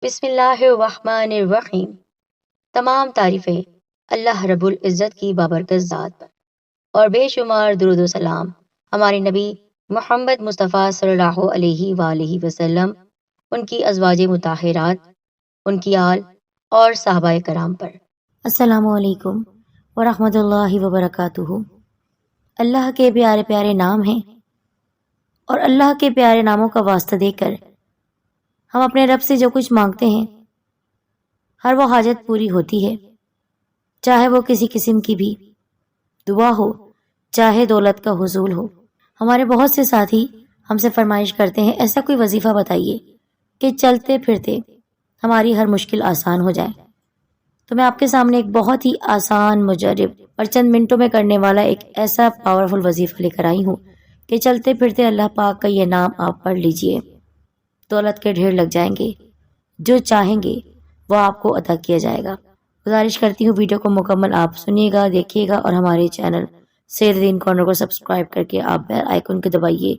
بسم اللہ الرحمن الرحیم۔ تمام تعریفیں اللہ رب العزت کی بابرکت ذات پر، اور بے شمار درود و سلام ہمارے نبی محمد مصطفیٰ صلی اللہ علیہ وآلہ وسلم، ان کی ازواج مطہرات، ان کی آل اور صحابہ کرام پر۔ السلام علیکم ورحمۃ اللہ وبرکاتہ۔ اللہ کے پیارے پیارے نام ہیں، اور اللہ کے پیارے ناموں کا واسطہ دے کر ہم اپنے رب سے جو کچھ مانگتے ہیں ہر وہ حاجت پوری ہوتی ہے، چاہے وہ کسی قسم کی بھی دعا ہو، چاہے دولت کا حصول ہو۔ ہمارے بہت سے ساتھی ہم سے فرمائش کرتے ہیں ایسا کوئی وظیفہ بتائیے کہ چلتے پھرتے ہماری ہر مشکل آسان ہو جائے۔ تو میں آپ کے سامنے ایک بہت ہی آسان، مجرب اور چند منٹوں میں کرنے والا ایک ایسا پاورفل وظیفہ لے کر آئی ہوں کہ چلتے پھرتے اللہ پاک کا یہ نام آپ پڑھ لیجئے، دولت کے ڈھیر لگ جائیں گے، جو چاہیں گے وہ آپ کو عطا کیا جائے گا۔ گزارش کرتی ہوں ویڈیو کو مکمل آپ سنیے گا، دیکھیے گا، اور ہمارے چینل سیر دین کارنر کو سبسکرائب کر کے آپ بیل آئیکن کو دبائیے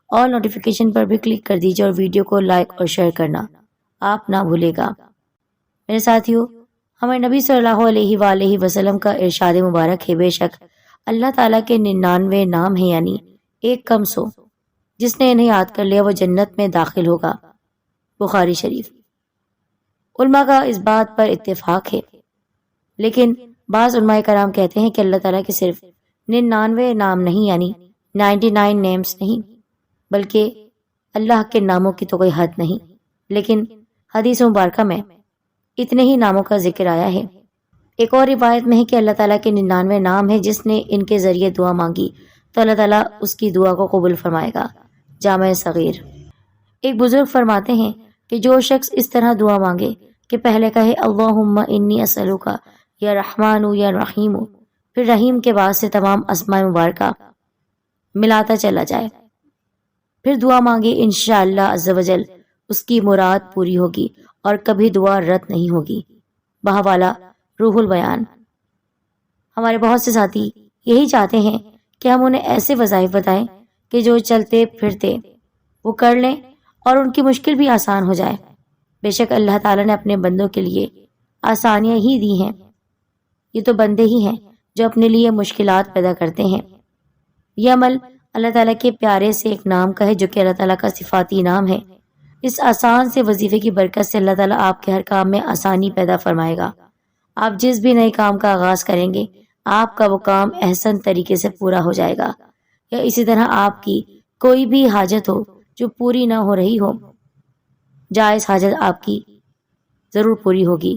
اور نوٹیفیکیشن پر بھی کلک کر دیجیے، اور ویڈیو کو لائک اور شیئر کرنا آپ نہ بھولے گا۔ میرے ساتھیوں، ہمارے نبی صلی اللہ علیہ وآلہ وسلم کا ارشاد مبارک ہے، بے شک اللہ تعالیٰ کے 99 نام ہیں، یعنی ایک کم 100، جس نے انہیں یاد کر لیا وہ جنت میں داخل ہوگا۔ بخاری شریف۔ علماء کا اس بات پر اتفاق ہے، لیکن بعض علماء کرام کہتے ہیں کہ اللہ تعالیٰ کے صرف 99 نام نہیں، یعنی 99 نیمز نہیں، بلکہ اللہ کے ناموں کی تو کوئی حد نہیں، لیکن حدیث مبارکہ میں اتنے ہی ناموں کا ذکر آیا ہے۔ ایک اور روایت میں ہے کہ اللہ تعالیٰ کے 99 نام ہیں، جس نے ان کے ذریعے دعا مانگی تو اللہ تعالیٰ اس کی دعا کو قبول فرمائے گا۔ جامع صغیر۔ ایک بزرگ فرماتے ہیں کہ جو شخص اس طرح دعا مانگے کہ پہلے کہے اللہم انی اسألک یا رحمان یا رحیم، پھر رحیم کے بعد سے تمام اسماء مبارکہ ملاتا چلا جائے، پھر دعا مانگے، انشاءاللہ عز و جل اس کی مراد پوری ہوگی اور کبھی دعا رد نہیں ہوگی۔ بہوالا روح البیان۔ ہمارے بہت سے ساتھی یہی چاہتے ہیں کہ ہم انہیں ایسے وظائف بتائیں کہ جو چلتے پھرتے وہ کر لیں اور ان کی مشکل بھی آسان ہو جائے۔ بے شک اللہ تعالیٰ نے اپنے بندوں کے لیے آسانیاں ہی دی ہیں، یہ تو بندے ہی ہیں جو اپنے لیے مشکلات پیدا کرتے ہیں۔ یہ عمل اللہ تعالیٰ کے پیارے سے ایک نام کا ہے، جو کہ اللہ تعالیٰ کا صفاتی نام ہے۔ اس آسان سے وظیفے کی برکت سے اللہ تعالیٰ آپ کے ہر کام میں آسانی پیدا فرمائے گا۔ آپ جس بھی نئے کام کا آغاز کریں گے، آپ کا وہ کام احسن طریقے سے پورا ہو جائے گا، یا اسی طرح آپ کی کوئی بھی حاجت ہو جو پوری نہ ہو رہی ہو، جائز حاجت آپ کی ضرور پوری ہوگی۔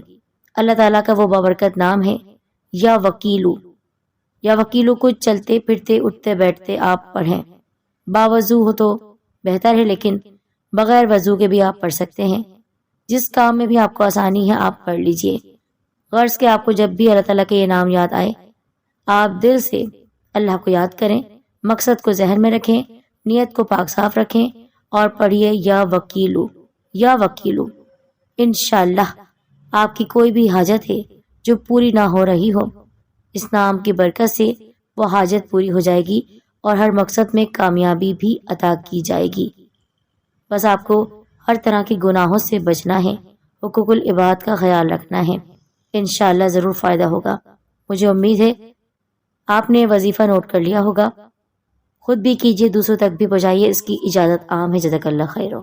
اللہ تعالیٰ کا وہ بابرکت نام ہے یا وکیلو۔ یا وکیلو کو چلتے پھرتے اٹھتے بیٹھتے آپ پڑھیں، باوضو ہو تو بہتر ہے، لیکن بغیر وضو کے بھی آپ پڑھ سکتے ہیں۔ جس کام میں بھی آپ کو آسانی ہے آپ پڑھ لیجئے۔ غرض کہ آپ کو جب بھی اللہ تعالیٰ کے یہ نام یاد آئے، آپ دل سے اللہ کو یاد کریں، مقصد کو ذہن میں رکھیں، نیت کو پاک صاف رکھیں اور پڑھیے یا وکیلو یا وکیلو۔ انشاءاللہ آپ کی کوئی بھی حاجت ہے جو پوری نہ ہو رہی ہو، اس نام کی برکت سے وہ حاجت پوری ہو جائے گی اور ہر مقصد میں کامیابی بھی عطا کی جائے گی۔ بس آپ کو ہر طرح کے گناہوں سے بچنا ہے، حقوق العباد کا خیال رکھنا ہے، انشاءاللہ ضرور فائدہ ہوگا۔ مجھے امید ہے آپ نے وظیفہ نوٹ کر لیا ہوگا، خود بھی کیجئے، دوسروں تک بھی پہنچائیے، اس کی اجازت عام ہے۔ جزاک اللہ خیرہ۔